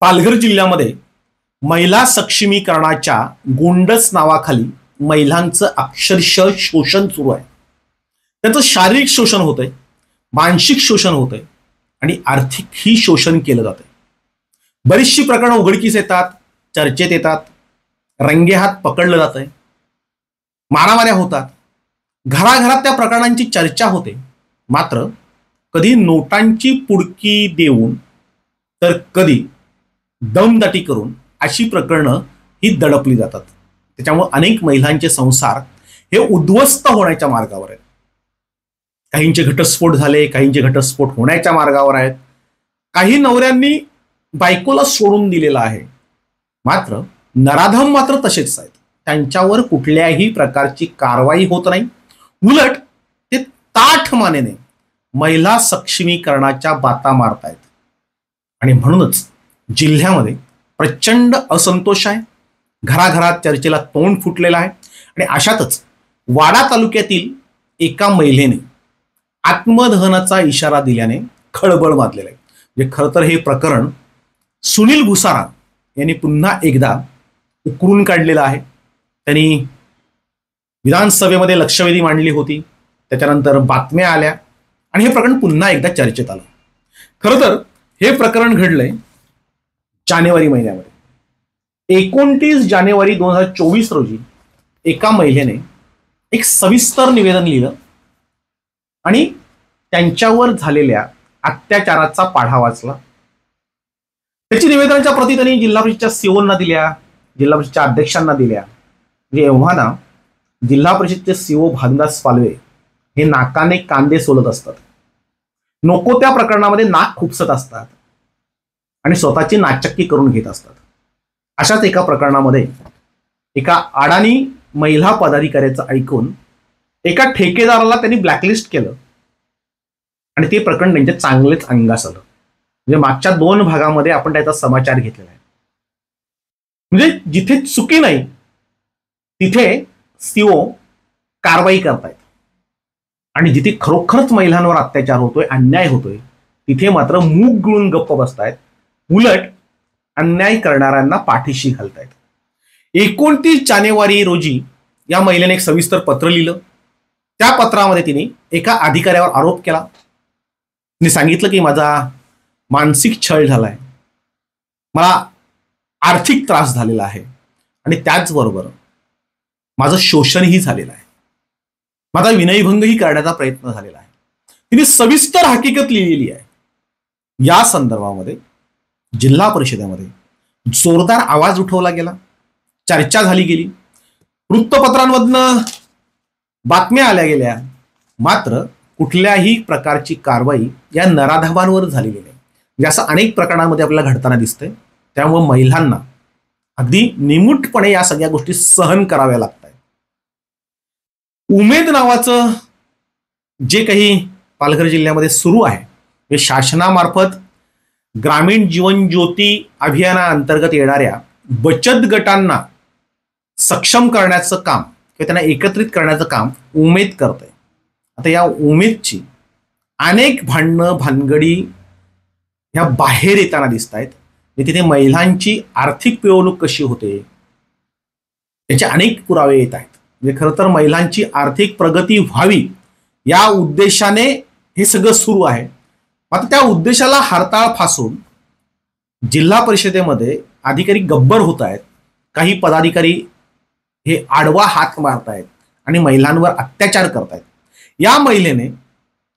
पालघर जिल्ह्यामध्ये महिला सक्षमीकरणाच्या गोंडस नावाखाली महिलांचं अक्षरशः शोषण सुरू आहे। त्यांचं शारीरिक शोषण होतंय, मानसिक शोषण होतंय आणि आर्थिकही शोषण केलं जातंय। बरीचशी प्रकरणं उघडकीस येतात, चर्चेत येतात, रंगेहात पकडलं जातंय, मारामाऱ्या होतात, घराघरात त्या प्रकरणांची चर्चा होते। मात्र कधी नोटांची पुडकी देऊन तर कधी दमदाटी करून अशी प्रकरणं ही दडपली जातात। त्याच्यामुळे अनेक महिलांचे संसार हे उद्ध्वस्त होण्याच्या मार्गावर आहेत। काहींचे घटस्फोट झाले, काहींचे घटस्फोट होण्याच्या मार्गावर आहेत। काही नवऱ्यांनी बायकोला सोडून दिलेला आहे, मात्र नराधम मात्र तसेच आहेत। त्यांच्यावर कुठल्याही प्रकारची कारवाई होत नाही, उलट ते ताठ मानेने महिला सक्षमीकरणाच्या बाता मारतायत। आणि म्हणूनच जिल्ह्यामध्ये प्रचंड असंतोष आहे, घराघरात चर्चेला तोंड फुटलेलं आहे। आणि अशातच वाडा तालुक्यातील एका महिलेने आत्मदहनाचा इशारा दिल्याने खळबळ माजलेला आहे। म्हणजे खरं तर हे प्रकरण सुनील भुसारा यांनी पुन्हा एकदा उकरून काढलेलं आहे। त्यांनी विधानसभेमध्ये लक्षवेधी मांडली होती, त्याच्यानंतर बातम्या आल्या आणि हे प्रकरण पुन्हा एकदा चर्चेत आलं। खरं तर हे प्रकरण घडलंय जानेवारी महिन्यामध्ये। 29 जानेवारी 2024 रोजी एका महिलेने एक सविस्तर निवेदन लिहिलं आणि त्यांच्यावर झालेल्या अत्याचाराचा पाढा वाचला। त्याची निवेदनाच्या प्रती त्यांनी जिल्हा परिषदच्या सीओना दिल्या, जिल्हा परिषदच्या अध्यक्षांना दिल्या। म्हणजे एव्हा ना जिल्हा परिषदचे सीओ भानुदास पालवे हे नाकाने कांदे सोलत असतात, नको त्या प्रकरणामध्ये नाक खुपसत असतात आणि स्वतःची नाचक्की करून घेत असतात। अशाच एका प्रकरणामध्ये एका अडाणी महिला पदाधिकाऱ्याचं ऐकून एका ठेकेदाराला त्यांनी ब्लॅकलिस्ट केलं आणि ते प्रकरण त्यांच्या चांगलेच अंगास आलं। म्हणजे मागच्या 2 भागामध्ये आपण त्याचा समाचार घेतलेला आहे। म्हणजे जिथे चुकी नाही तिथे सीओ कारवाई करतायत आणि जिथे खरोखरच महिलांवर अत्याचार होतोय, अन्याय होतोय, तिथे मात्र मूग गिळून गप्प बसतायत, उलट अन्याय करणाऱ्यांना पाठीशी घालतायत। 29 जानेवारी रोजी या महिलेने एक सविस्तर पत्र लिहिलं। त्या पत्रामध्ये तिने एका अधिकाऱ्यावर आरोप केला। तिने सांगितलं की माझा मानसिक छळ झालाय, मला आर्थिक त्रास झालेला आहे आणि त्याचबरोबर माझं शोषणही झालेलं आहे, माझा विनयभंगही करण्याचा प्रयत्न झालेला आहे। तिने सविस्तर हकीकत लिहिलेली आहे। या संदर्भामध्ये जिल्हा परिषदेमध्ये जोरदार आवाज उठवला गेला, चर्चा झाली गेली, वृत्तपत्रांमधनं बातम्या आल्या गेल्या, मात्र कुठल्याही प्रकारची कारवाई या नराधमांवर झालेली नाही। म्हणजे असं अनेक प्रकरणांमध्ये आपल्याला घडताना दिसतंय। त्यामुळे महिलांना अगदी निमूटपणे या सगळ्या गोष्टी सहन कराव्या लागतात। उमेद नावाचं जे काही पालघर जिल्ह्यामध्ये सुरू आहे, हे शासनामार्फत ग्रामीण जीवन ज्योती अभियानाअंतर्गत येणाऱ्या बचत गटांना सक्षम करण्याचं काम किंवा त्यांना एकत्रित करण्याचं काम उमेद करतंय। आता या उमेदची अनेक भांडणं भानगडी ह्या बाहेर येताना दिसत आहेत। तिथे महिलांची आर्थिक पिळवणूक कशी होते याचे अनेक पुरावे येत आहेत। म्हणजे खरं तर महिलांची आर्थिक प्रगती व्हावी या उद्देशाने हे सगळं सुरू आहे। मात्र त्या उद्देशाला हरताळ फासून जिल्हा परिषदेमध्ये अधिकारी गब्बर होत आहेत, काही पदाधिकारी हे आडवा हात मारतायत आणि महिलांवर अत्याचार करतायत। या महिलेने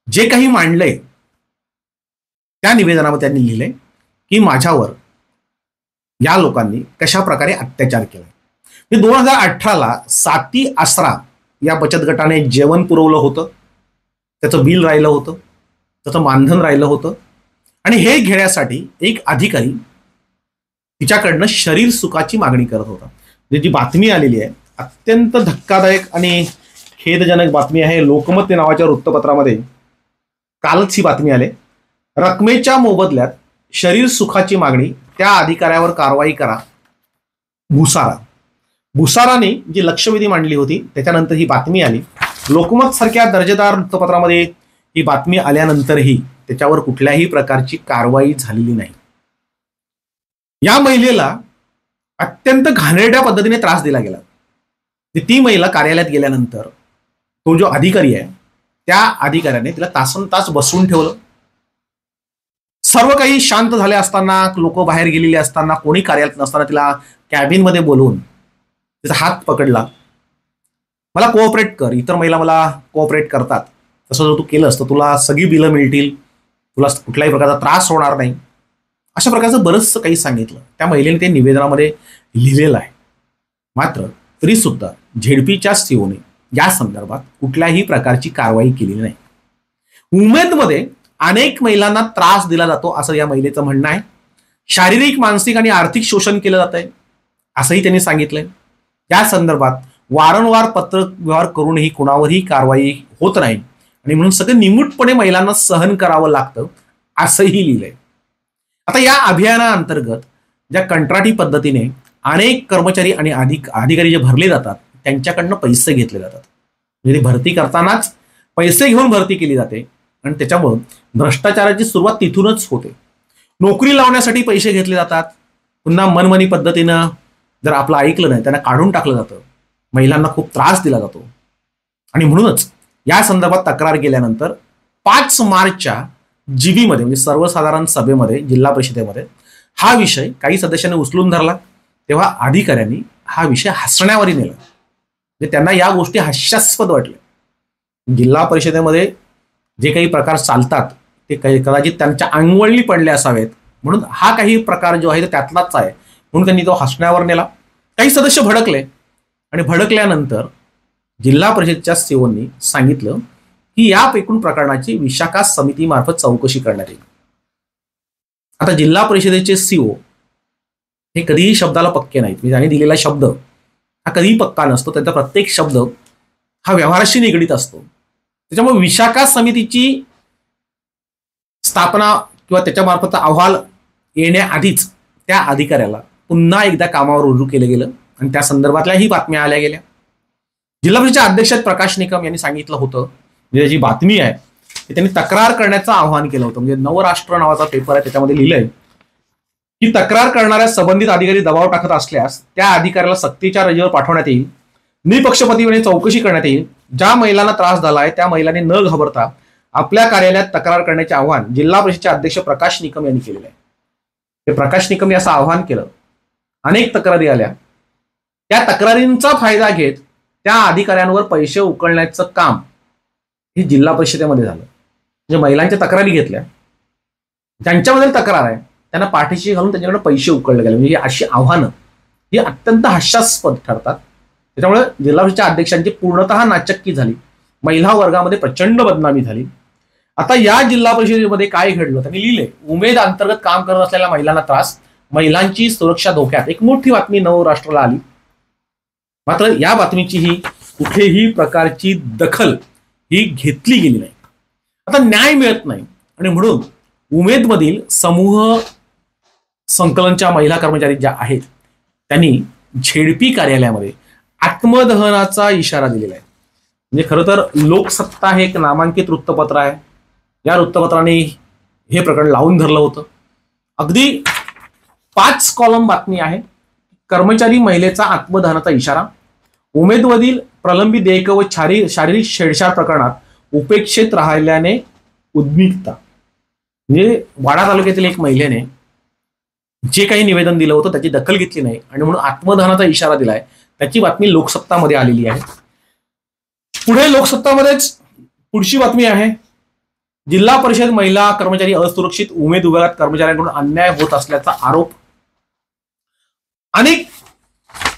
जे काही मांडलंय त्या निवेदनामध्ये त्यांनी लिहिलंय की माझ्यावर या लोकांनी कशा प्रकारे अत्याचार केलाय। 2018ला साती आसरा या बचत गटाने जेवण पुरवलं होतं, त्याचं बिल राहिलं होतं, त्याचं मानधन राहिलं होतं आणि हे घेण्यासाठी एक अधिकारी तिच्याकडनं शरीर सुखाची मागणी करत होता। म्हणजे जी बातमी आलेली आहे अत्यंत धक्कादायक आणि खेदजनक बातमी आहे। लोकमत नावाच्या वृत्तपत्रामध्ये कालच ही बातमी आली। रकमेच्या मोबदल्यात शरीर सुखाची मागणी, त्या अधिकाऱ्यावर कारवाई करा। भुसाराने जी लक्षवेधी मांडली होती त्याच्यानंतर ही बातमी आली। लोकमत सारख्या दर्जेदार वृत्तपत्रामध्ये ही बातमी आल्यानंतरही त्याच्यावर कुठल्याही प्रकारची कारवाई झालेली नाही। या महिलेला अत्यंत घाणेरड्या पद्धतीने त्रास दिला गेला. ती महिला कार्यालयात गेल्यानंतर तो जो अधिकारी आहे त्या अधिकाऱ्याने तिला तासनतास बसवून ठेवलं. सर्व काही शांत झाले असताना, लोक बाहेर गेलेले असताना, कोणी कार्यालयात नसताना तिला कॅबिनमध्ये बोलवून तिचा हात पकडला. मला कोऑपरेट कर, इतर महिला मला कोऑपरेट करतात, तसं जर तू केलंस तर तुला सगळी बिलं मिळतील, तुला कुठल्याही प्रकारचा त्रास होणार नाही, अशा प्रकारचं बरंचसं काही सांगितलं. त्या महिलेने ते निवेदनामध्ये लिहिलेलं आहे. मात्र तरी सुद्धा झेडपीच्या सीओने या संदर्भात कुठल्याही प्रकारची कारवाई केलेली नाही. उमेदमध्ये अनेक महिलांना त्रास दिला जातो असं या महिलेचं म्हणणं आहे. शारीरिक, मानसिक आणि आर्थिक शोषण केलं जात आहे असंही त्यांनी सांगितलंय. या संदर्भात वारंवार पत्र व्यवहार करूनही कुणावरही कारवाई होत नाही आणि म्हणून सगळं निमूटपणे महिलांना सहन करावं लागतं असंही लिहिलंय. आता या अभियानाअंतर्गत ज्या कंत्राटी पद्धतीने अनेक कर्मचारी आणि अधिकारी जे भरले जातात त्यांच्याकडनं पैसे घेतले जातात. म्हणजे भरती करतानाच पैसे घेऊन भरती केली जाते आणि त्याच्यामुळं भ्रष्टाचाराची सुरुवात तिथूनच होते. नोकरी लावण्यासाठी पैसे घेतले जातात. पुन्हा मनमानी पद्धतीनं जर आपलं ऐकलं नाही त्यांना काढून टाकलं जातं. महिलांना खूप त्रास दिला जातो आणि म्हणूनच या संदर्भात तक्रार केल्यानंतर 5 मार्चच्या जीबीमध्ये म्हणजे सर्वसाधारण सभेमध्ये जिल्हा परिषदेमध्ये हा विषय काही सदस्यांनी उचलून धरला. तेव्हा अधिकाऱ्यांनी हा विषय हसण्यावरी नेला. म्हणजे त्यांना या गोष्टी हास्यास्पद वाटल्या. जिल्हा परिषदेमध्ये जे काही प्रकार चालतात ते कदाचित त्यांच्या अंगवळणी पडले असावेत, म्हणून हा काही प्रकार जो आहे तो त्यातलाच आहे म्हणून त्यांनी तो हसण्यावर नेला. काही सदस्य भडकले आणि भडकल्यानंतर जिल्हा परिषदेच्या सीओनी सांगितलं की या एकूण प्रकरणाची विशाखा समितीमार्फत चौकशी करण्यात येईल. आता जिल्हा परिषदेचे सीओ हे कधीही शब्दाला पक्के नाहीत. म्हणजे त्यांनी दिलेला शब्द हा कधीही पक्का नसतो. त्यांचा प्रत्येक शब्द हा व्यवहाराशी निगडीत असतो. त्याच्यामुळे विशाखा समितीची स्थापना किंवा त्याच्यामार्फत अहवाल येण्याआधीच त्या अधिकाऱ्याला पुन्हा एकदा कामावर रुजू केलं गेलं आणि त्या संदर्भातल्याही बातम्या आल्या गेल्या. जिल्हा परिषदेचे अध्यक्ष प्रकाश निकम यांनी सांगितलं होतं, म्हणजे जी बातमी आहे ते त्यांनी तक्रार करण्याचं आवाहन केलं होतं. म्हणजे नवराष्ट्र नावाचा पेपर आहे त्याच्यामध्ये लिहिलंय की तक्रार करणाऱ्या संबंधित अधिकारी दबाव टाकत असल्यास त्या अधिकाऱ्याला सक्तीच्या रजेवर पाठवण्यात येईल. निपक्षपातीपणे चौकशी करण्यात येईल. ज्या महिलांना त्रास झालाय त्या महिलांनी न घाबरता आपल्या कार्यालयात तक्रार करण्याचे आवाहन जिल्हा परिषदेचे अध्यक्ष प्रकाश निकम यांनी केलेलं आहे. ते प्रकाश निकम यांनी असं आवाहन केलं. अनेक तक्रारी आल्या. त्या तक्रारींचा फायदा घेत त्या अधिकाऱ्यांवर पैसे उकळण्याचं काम हे जिल्हा परिषदेमध्ये झालं. म्हणजे महिलांच्या तक्रारी घेतल्या, ज्यांच्याबद्दल तक्रार आहे त्यांना पाठीशी घालून त्यांच्याकडे पैसे उकळले गेले. म्हणजे अशी आव्हानं ही अत्यंत हास्यास्पद ठरतात. त्याच्यामुळे जिल्हा परिषदेच्या अध्यक्षांची पूर्णतः नाचक्की झाली. महिला वर्गामध्ये प्रचंड बदनामी झाली. आता या जिल्हा परिषदेमध्ये काय घडलं त्यांनी लिहिले, उमेद अंतर्गत काम करत असलेल्या महिलांना त्रास, महिलांची सुरक्षा धोक्यात. एक मोठी बातमी नवराष्ट्राला आली. मात्र या बातमीची ही कुठेही प्रकारची दखल ही घेतली गेली नाही. आता न्याय मिळत नाही आणि म्हणून उमेदमधील समूह संकलनच्या महिला कर्मचारी ज्या आहेत त्यांनी झेडपी कार्यालयामध्ये आत्मदहनाचा इशारा दिलेला आहे. म्हणजे खरं तर लोकसत्ता हे एक नामांकित वृत्तपत्र आहे. या वृत्तपत्राने हे प्रकरण लावून धरलं होतं. अगदी 5 कॉलम बातमी आहे. कर्मचारी महिलेचा आत्मदहनाचा इशारा, उमेदमधील प्रलंबित देयक व शारीरिक छेडछाड प्रकरणात उपेक्षित राहिल्याने उद्विग्नता. म्हणजे वाडा तालुक्यातील एक महिलेने जे काही निवेदन दिलं होतं त्याची दखल घेतली नाही आणि म्हणून आत्मदहनाचा इशारा दिलाय. त्याची बातमी लोकसत्तामध्ये आलेली आहे. पुढे लोकसत्तामध्येच पुढची बातमी आहे, जिल्हा परिषद महिला कर्मचारी असुरक्षित, उमेद विभागात कर्मचाऱ्यांकडून अन्याय होत असल्याचा आरोप. अनेक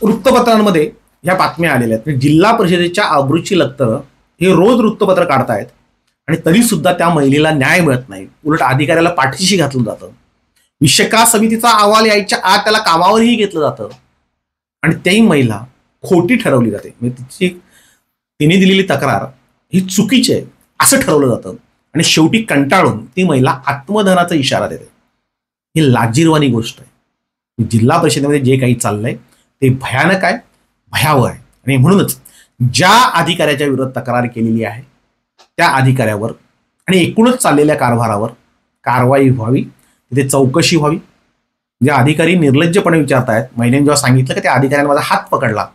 वृत्तपत्रांमध्ये ह्या बातम्या आलेल्या आहेत. जिल्हा परिषदेच्या आबरूची लक्तर हे रोज वृत्तपत्र काढतायत आणि तरी सुद्धा त्या महिलेला न्याय मिळत नाही. उलट अधिकाऱ्याला पाठीशी घातलं जातं. विशाखा समितीचा अहवाल यायच्या आत त्याला कामावरही घेतलं जातं आणि त्याही महिला खोटी ठरवली जाते. म्हणजे तिने दिलेली तक्रार ही चुकीची आहे असं ठरवलं जातं आणि शेवटी कंटाळून ती महिला आत्मदहनाचा इशारा देते. ही लाजिरवाणी गोष्ट आहे. जिल्हा परिषदेमध्ये जे काही चाललंय ते भयानक आहे, भयावह आहे आणि म्हणूनच ज्या अधिकाऱ्याच्या विरोधात तक्रार केलेली आहे त्या अधिकाऱ्यावर आणि एकूणच चाललेल्या कारभारावर कारवाई व्हावी, तिथे चौकशी व्हावी. जे अधिकारी निर्लज्जपणे विचारतायत, महिलेने जेव्हा सांगितलं की त्या अधिकाऱ्याने माझा हात पकडला,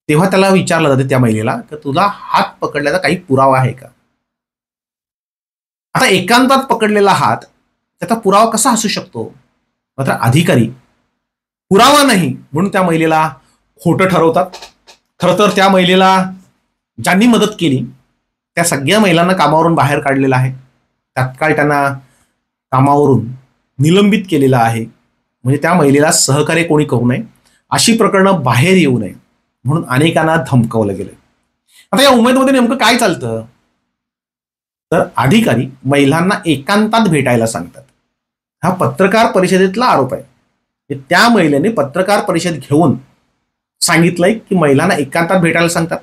तेव्हा त्याला विचारलं जाते त्या महिलेला की तुला हात पकडल्याचा काही पुरावा आहे का? आता एकांतात पकडलेला हात त्याचा पुरावा कसा असू शकतो? मात्र अधिकारी पुरावा नाही म्हणून त्या महिलेला खोटं ठरवतात. खरं तर त्या महिलेला ज्यांनी मदत केली त्या सगळ्या महिलांना कामावरून बाहेर काढलेलं आहे. तात्काळ त्यांना कामावरून निलंबित केलेलं आहे. म्हणजे त्या महिलेला सहकार्य कोणी करू नये, अशी प्रकरणं बाहेर येऊ नये म्हणून अनेकांना धमकावलं गेलं. आता या उमेदमध्ये नेमकं काय चालतं? तर अधिकारी महिलांना एकांतात भेटायला सांगतात. हा पत्रकार परिषदेतला आरोप आहे. त्या महिलेने पत्रकार परिषद घेऊन सांगितलंय की महिलांना एकांतात भेटायला सांगतात.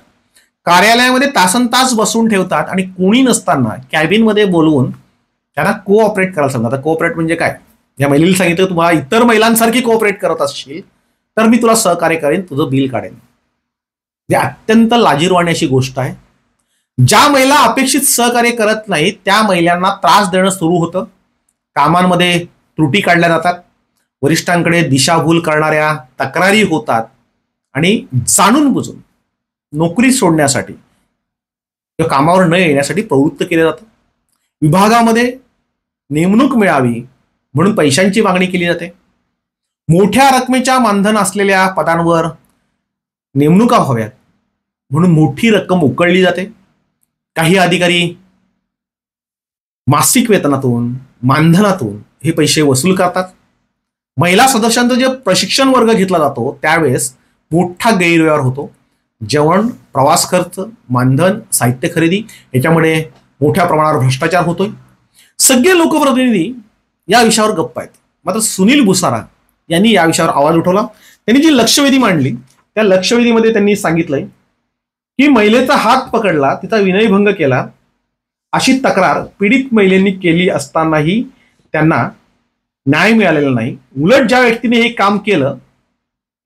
कार्यालयामध्ये तासनतास बसून ठेवतात आणि कोणी नसताना कॅबिनमध्ये बोलवून त्यांना कोऑपरेट करायला सांगतात. कोऑपरेट म्हणजे काय? या महिलेला सांगितलं तुम्हाला इतर महिलांसारखी कोऑपरेट करत असशील तर मी तुला सहकार्य करेन, तुझं बिल काढेन. ही अत्यंत लाजिरवाणी अशी गोष्ट आहे. ज्या महिला अपेक्षित सहकार्य करत नाही त्या महिलांना त्रास देणं सुरू होतं. कामांमध्ये त्रुटी काढल्या जातात, वरिष्ठांकडे दिशाभूल करणाऱ्या तक्रारी होतात आणि जाणून बुजून नोकरी सोडण्यासाठी किंवा कामावर न येण्यासाठी प्रवृत्त केलं जातं. विभागामध्ये नेमणूक मिळावी म्हणून पैशांची मागणी केली जाते. मोठ्या रकमेच्या मानधन असलेल्या पदांवर नेमणुका व्हाव्यात म्हणून मोठी रक्कम उकळली जाते. काही अधिकारी मासिक वेतनातून, मानधनातून हे पैसे वसूल करतात. महिला सदस्यांचं जे प्रशिक्षण वर्ग घेतला जातो त्यावेळेस मोठा गैरव्यवहार होतो. जेवण, प्रवास खर्च, मानधन, साहित्य खरेदी याच्यामुळे मोठ्या प्रमाणावर भ्रष्टाचार होतोय. सगळे लोकप्रतिनिधी या विषयावर गप्प आहेत. मात्र सुनील भुसारा यांनी या विषयावर आवाज उठवला. त्यांनी जी लक्षवेधी मांडली त्या लक्षवेधीमध्ये त्यांनी सांगितलंय की महिलेचा हात पकडला, तिचा विनयभंग केला अशी तक्रार पीडित महिलेंनी केली असतानाही त्यांना न्याय मिळालेला नाही. उलट ज्या व्यक्तीने हे काम केलं,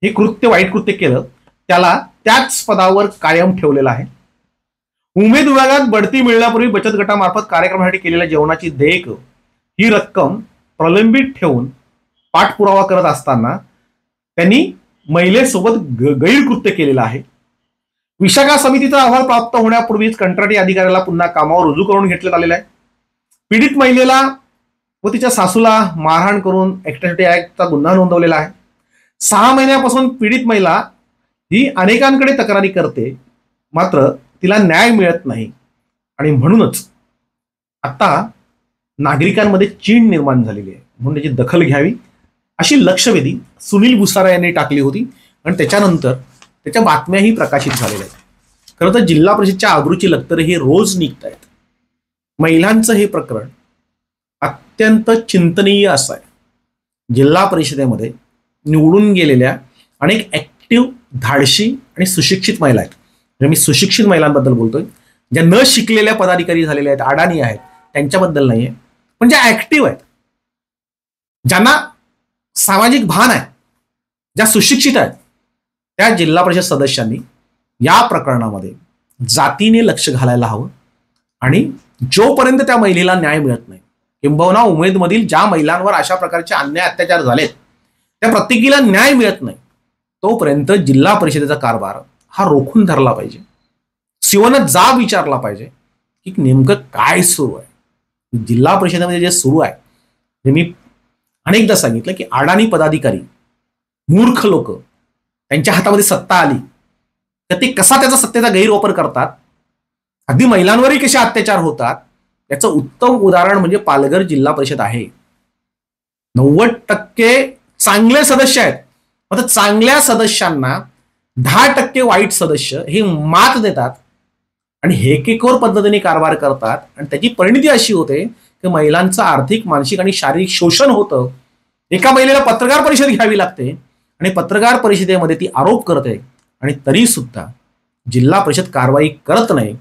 हे कृत्य, वाईट कृत्य केलं, त्याला त्याच पदावर कायम ठेवलेला आहे. उमेद विभागात बढती मिळण्यापूर्वी बचत गटामार्फत कार्यक्रमासाठी केलेल्या जेवणाची देयक ही रक्कम प्रलंबित ठेवून पाठपुरावा करत असताना त्यांनी महिलेसोबत गैरकृत्य केलेलं आहे. विशाखा समितीचा अहवाल प्राप्त होण्यापूर्वीच कंत्राटी अधिकाऱ्याला पुन्हा कामावर रुजू करून घेतण्यात आलेला आहे. पीडित महिलेला व तिच्या सासूला मारहाण करून ऍट्रॉसिटी ऍक्टचा गुन्हा नोंदवलेला आहे. 6 महिन्यापासून पीडित महिला ही अनेकांकडे तक्रारी करते, मात्र तिला न्याय मिळत नाही आणि म्हणूनच आता नागरिकांमध्ये चीड निर्माण झालेली आहे. म्हणून त्याची दखल घ्यावी अशी लक्षवेधी सुनील भुसारा यांनी टाकली होती आणि त्याच्यानंतर त्याच्या बातम्याही प्रकाशित झालेल्या आहेत. खरं तर जिल्हा परिषदच्या आबरूची लक्तर हे रोज निघत आहेत. महिलांचं हे प्रकरण अत्यंत चिंतनीय असं आहे. जिल्हा परिषदेमध्ये निवडून गेलेल्या अनेक ऍक्टिव्ह, धाडशी आणि सुशिक्षित महिला आहेत. म्हणजे मी सुशिक्षित महिलांबद्दल बोलतोय, ज्या न शिकलेल्या पदाधिकारी झालेल्या आहेत, अडाणी आहेत, त्यांच्याबद्दल नाहीये, पण ज्या ऍक्टिव्ह आहेत, ज्यांना सामाजिक भान आहे, ज्या सुशिक्षित आहेत, त्या जिल्हा परिषद सदस्यांनी या प्रकरणामध्ये जातीने लक्ष घालायला हवं. आणि जोपर्यंत त्या महिलेला न्याय मिळत नाही, किंबहुना उमेदमधील ज्या महिलांवर अशा प्रकारचे अन्याय अत्याचार झालेत त्या प्रत्येकीला न्याय मिळत नाही, तोपर्यंत जिल्हा परिषदेचा कारभार हा रोखून धरला पाहिजे. सीओनं जाब विचारला पाहिजे की नेमकं काय सुरू आहे. जिल्हा परिषदेमध्ये जे सुरू आहे ते मी अनेकदा सांगितलं की अडाणी पदाधिकारी, मूर्ख लोक, त्यांच्या हातामध्ये सत्ता आली तर ते कसा त्याचा सत्तेचा गैरवापर करतात, अगदी महिलांवरही कसे अत्याचार होतात, याचं उत्तम उदाहरण म्हणजे पालघर जिल्हा परिषद आहे. 90% चांगले सदस्य आहेत, मात्र चांगल्या सदस्यांना 10% वाईट सदस्य हे मात देतात आणि हेकेखोर पद्धतीने कारभार करतात. आणि त्याची परिणिती अशी होते की महिलांचं आर्थिक, मानसिक आणि शारीरिक शोषण होतं. एका महिलेला पत्रकार परिषद घ्यावी लागते आणि पत्रकार परिषदेमध्ये ती आरोप करते आणि तरी सुद्धा जिल्हा परिषद कारवाई करत नाही.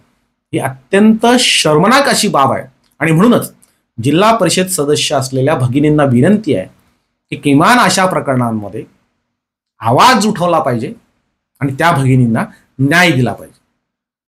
ही अत्यंत शर्मनाक अशी बाब आहे. आणि म्हणूनच जिल्हा परिषद सदस्य असलेल्या भगिनींना विनंती आहे की किमान अशा प्रकरणांमध्ये आवाज उठवला पाहिजे आणि त्या भगिनींना न्याय दिला पाहिजे.